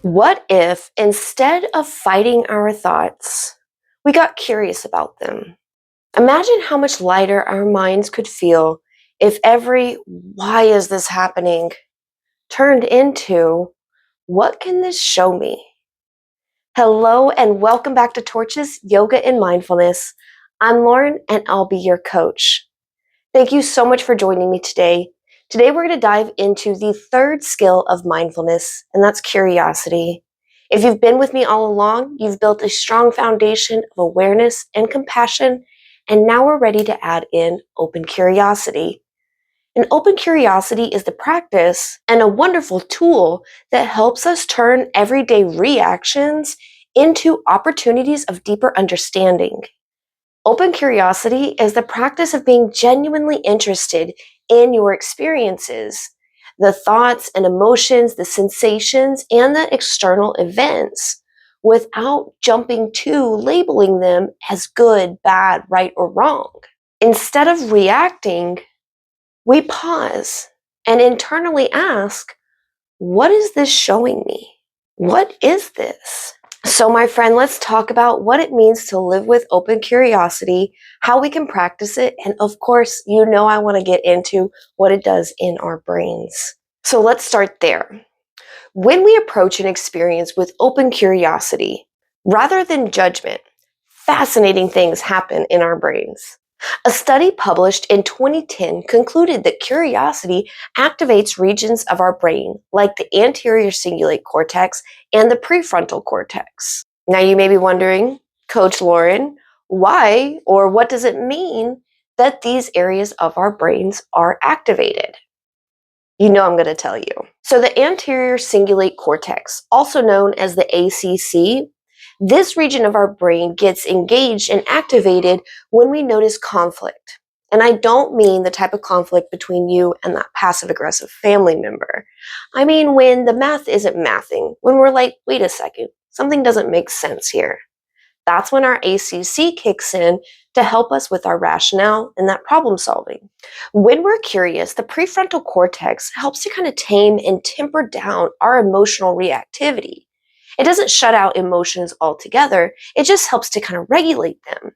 What if instead of fighting our thoughts, we got curious about them? Imagine how much lighter our minds could feel if every "why is this happening" turned into "what can this show me?" Hello and welcome back to Torches, Yoga and Mindfulness. I'm Lauren and I'll be your coach. Thank you so much for joining me today. Today we're going to dive into the third skill of mindfulness, and that's curiosity. If you've been with me all along, you've built a strong foundation of awareness and compassion, and now we're ready to add in open curiosity. And open curiosity is the practice and a wonderful tool that helps us turn everyday reactions into opportunities of deeper understanding. Open curiosity is the practice of being genuinely interested in your experiences, the thoughts and emotions, the sensations, and the external events, without jumping to labeling them as good, bad, right, or wrong. Instead of reacting, we pause and internally ask, what is this showing me? What is this? So, my friend, let's talk about what it means to live with open curiosity, how we can practice it, and of course, I want to get into what it does in our brains. So, let's start there. When we approach an experience with open curiosity, rather than judgment, fascinating things happen in our brains. A study published in 2010 concluded that curiosity activates regions of our brain like the anterior cingulate cortex and the prefrontal cortex. Now you may be wondering, Coach Lauren, why or what does it mean that these areas of our brains are activated? I'm going to tell you. So the anterior cingulate cortex, also known as the ACC, this region of our brain gets engaged and activated when we notice conflict. And I don't mean the type of conflict between you and that passive-aggressive family member. I mean when the math isn't mathing, when we're like, wait a second, something doesn't make sense here. That's when our ACC kicks in to help us with our rationale and that problem solving. When we're curious, the prefrontal cortex helps to kind of tame and temper down our emotional reactivity. It doesn't shut out emotions altogether, it just helps to kind of regulate them.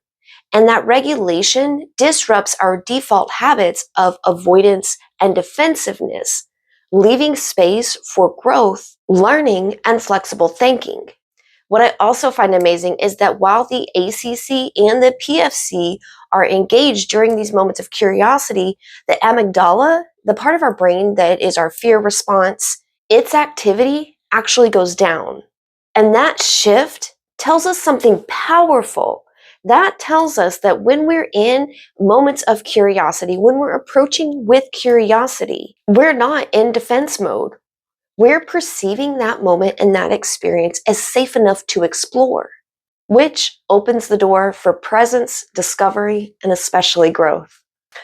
And that regulation disrupts our default habits of avoidance and defensiveness, leaving space for growth, learning, and flexible thinking. What I also find amazing is that while the ACC and the PFC are engaged during these moments of curiosity, the amygdala, the part of our brain that is our fear response, its activity actually goes down. And that shift tells us something powerful. That tells us that when we're in moments of curiosity, when we're approaching with curiosity, we're not in defense mode. We're perceiving that moment and that experience as safe enough to explore, which opens the door for presence, discovery, and especially growth.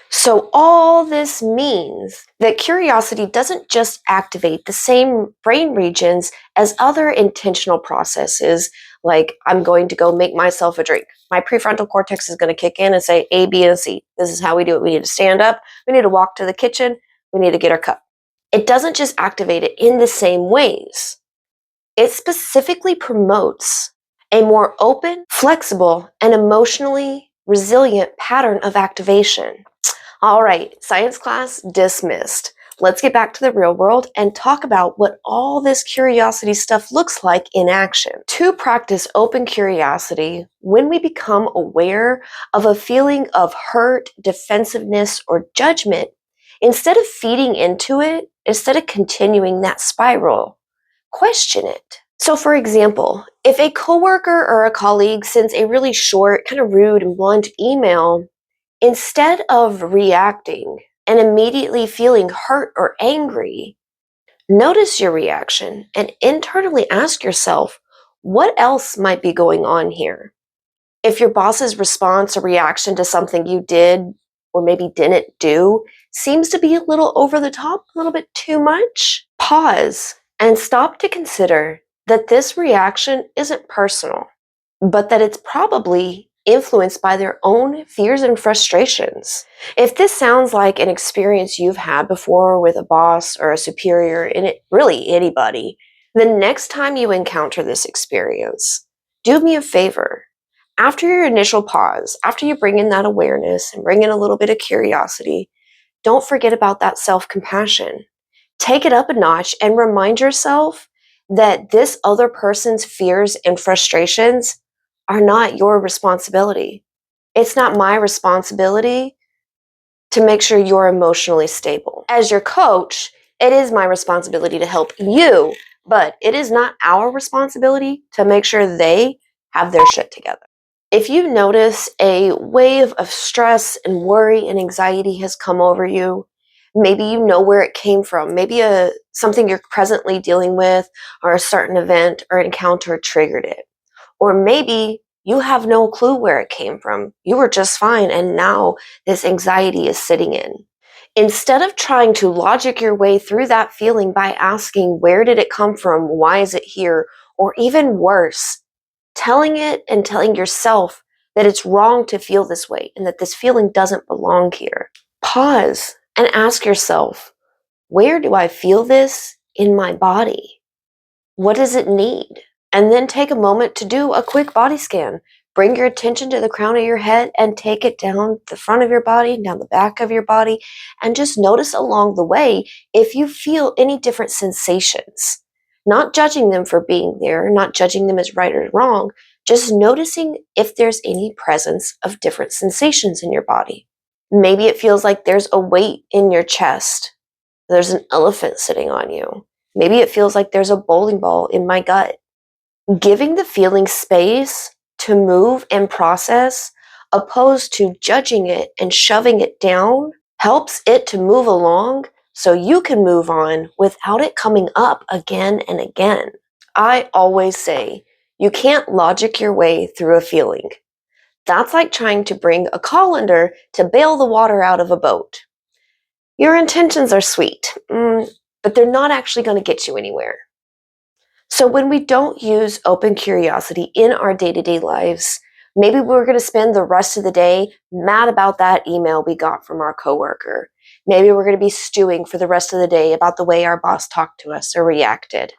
So all this means that curiosity doesn't just activate the same brain regions as other intentional processes, like I'm going to go make myself a drink. My prefrontal cortex is going to kick in and say A, B, and C. This is how we do it. We need to stand up. We need to walk to the kitchen. We need to get our cup. It doesn't just activate it in the same ways. It specifically promotes a more open, flexible, and emotionally resilient pattern of activation. All right, science class dismissed. Let's get back to the real world and talk about what all this curiosity stuff looks like in action. To practice open curiosity, when we become aware of a feeling of hurt, defensiveness, or judgment, instead of feeding into it, instead of continuing that spiral, question it. So for example, if a coworker or a colleague sends a really short, kind of rude and blunt email, instead of reacting and immediately feeling hurt or angry, notice your reaction and internally ask yourself, what else might be going on here? If your boss's response or reaction to something you did or maybe didn't do seems to be a little over the top, a little bit too much, pause and stop to consider that this reaction isn't personal, but that it's probably influenced by their own fears and frustrations. If this sounds like an experience you've had before with a boss or a superior, and really anybody, The next time you encounter this experience, do me a favor. After your initial pause, after you bring in that awareness and bring in a little bit of curiosity, don't forget about that self-compassion. Take it up a notch and remind yourself that this other person's fears and frustrations are not your responsibility. It's not my responsibility to make sure you're emotionally stable. As your coach, it is my responsibility to help you, but it is not our responsibility to make sure they have their shit together. If you notice a wave of stress and worry and anxiety has come over you, maybe you know where it came from. Maybe something you're presently dealing with or a certain event or encounter triggered it. Or maybe you have no clue where it came from. You were just fine, and now this anxiety is sitting in. Instead of trying to logic your way through that feeling by asking, where did it come from? Why is it here? Or even worse, telling it and telling yourself that it's wrong to feel this way and that this feeling doesn't belong here. Pause and ask yourself, where do I feel this in my body? What does it need? And then take a moment to do a quick body scan. Bring your attention to the crown of your head and take it down the front of your body, down the back of your body, and just notice along the way if you feel any different sensations. Not judging them for being there, not judging them as right or wrong, just noticing if there's any presence of different sensations in your body. Maybe it feels like there's a weight in your chest. There's an elephant sitting on you. Maybe it feels like there's a bowling ball in my gut. Giving the feeling space to move and process, opposed to judging it and shoving it down, helps it to move along so you can move on without it coming up again and again. I always say, you can't logic your way through a feeling. That's like trying to bring a colander to bail the water out of a boat. Your intentions are sweet, but they're not actually going to get you anywhere. So when we don't use open curiosity in our day-to-day lives, maybe we're going to spend the rest of the day mad about that email we got from our coworker. Maybe we're going to be stewing for the rest of the day about the way our boss talked to us or reacted.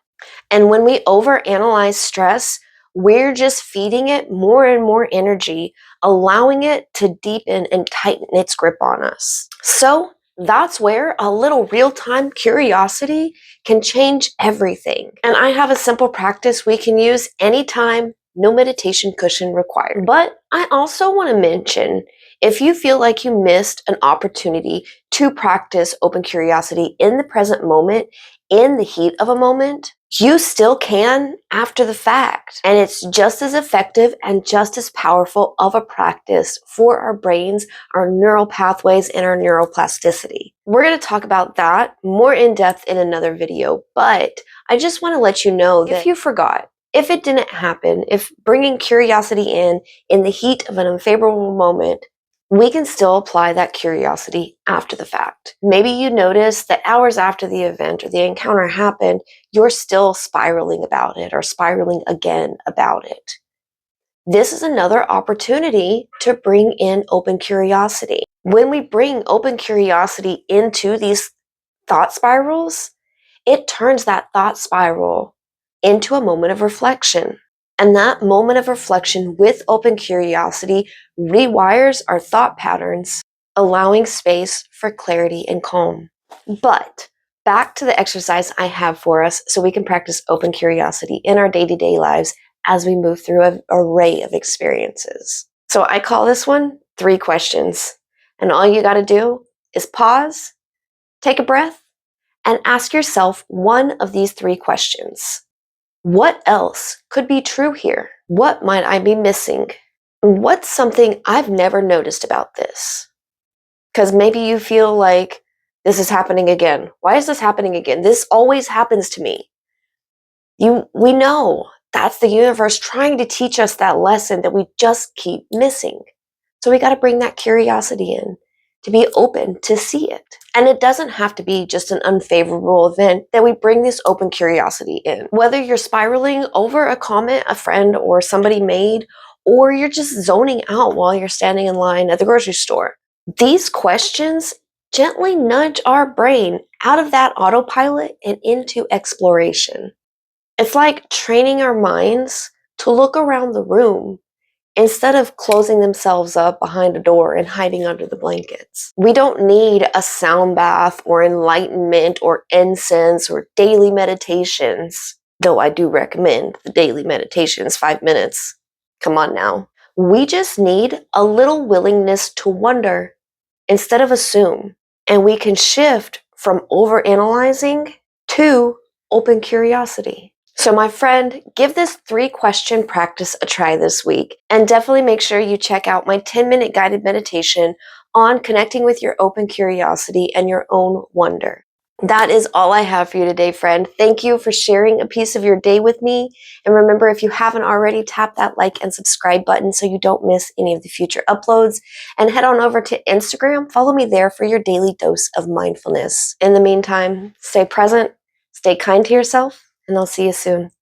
And when we overanalyze stress, we're just feeding it more and more energy, allowing it to deepen and tighten its grip on us. So that's where a little real-time curiosity can change everything. And I have a simple practice we can use anytime, no meditation cushion required. But I also want to mention, if you feel like you missed an opportunity to practice open curiosity in the present moment, in the heat of a moment, you still can after the fact. And it's just as effective and just as powerful of a practice for our brains, our neural pathways, and our neuroplasticity. We're going to talk about that more in depth in another video, but I just want to let you know that if you forgot, if it didn't happen, if bringing curiosity in the heat of an unfavorable moment, we can still apply that curiosity after the fact. Maybe you notice that hours after the event or the encounter happened, you're still spiraling about it or spiraling again about it. This is another opportunity to bring in open curiosity. When we bring open curiosity into these thought spirals, it turns that thought spiral into a moment of reflection. And that moment of reflection with open curiosity rewires our thought patterns, allowing space for clarity and calm. But back to the exercise I have for us so we can practice open curiosity in our day-to-day lives as we move through an array of experiences. So I call this one 3 questions. And all you got to do is pause, take a breath, and ask yourself one of these 3 questions. What else could be true here? What might I be missing? What's something I've never noticed about this? Because maybe you feel like this is happening again. Why is this happening again? This always happens to me. We know that's the universe trying to teach us that lesson that we just keep missing. So we got to bring that curiosity in, to be open to see it. And it doesn't have to be just an unfavorable event that we bring this open curiosity in. Whether you're spiraling over a comment a friend or somebody made, or you're just zoning out while you're standing in line at the grocery store. These questions gently nudge our brain out of that autopilot and into exploration. It's like training our minds to look around the room instead of closing themselves up behind a door and hiding under the blankets. We don't need a sound bath or enlightenment or incense or daily meditations, though I do recommend the daily meditations, 5 minutes. Come on now. We just need a little willingness to wonder instead of assume. And we can shift from overanalyzing to open curiosity. So, my friend, give this 3-question practice a try this week, and definitely make sure you check out my 10-minute guided meditation on connecting with your open curiosity and your own wonder. That is all I have for you today, friend. Thank you for sharing a piece of your day with me. And remember, if you haven't already, tap that like and subscribe button so you don't miss any of the future uploads. And head on over to Instagram. Follow me there for your daily dose of mindfulness. In the meantime, stay present, stay kind to yourself, and I'll see you soon.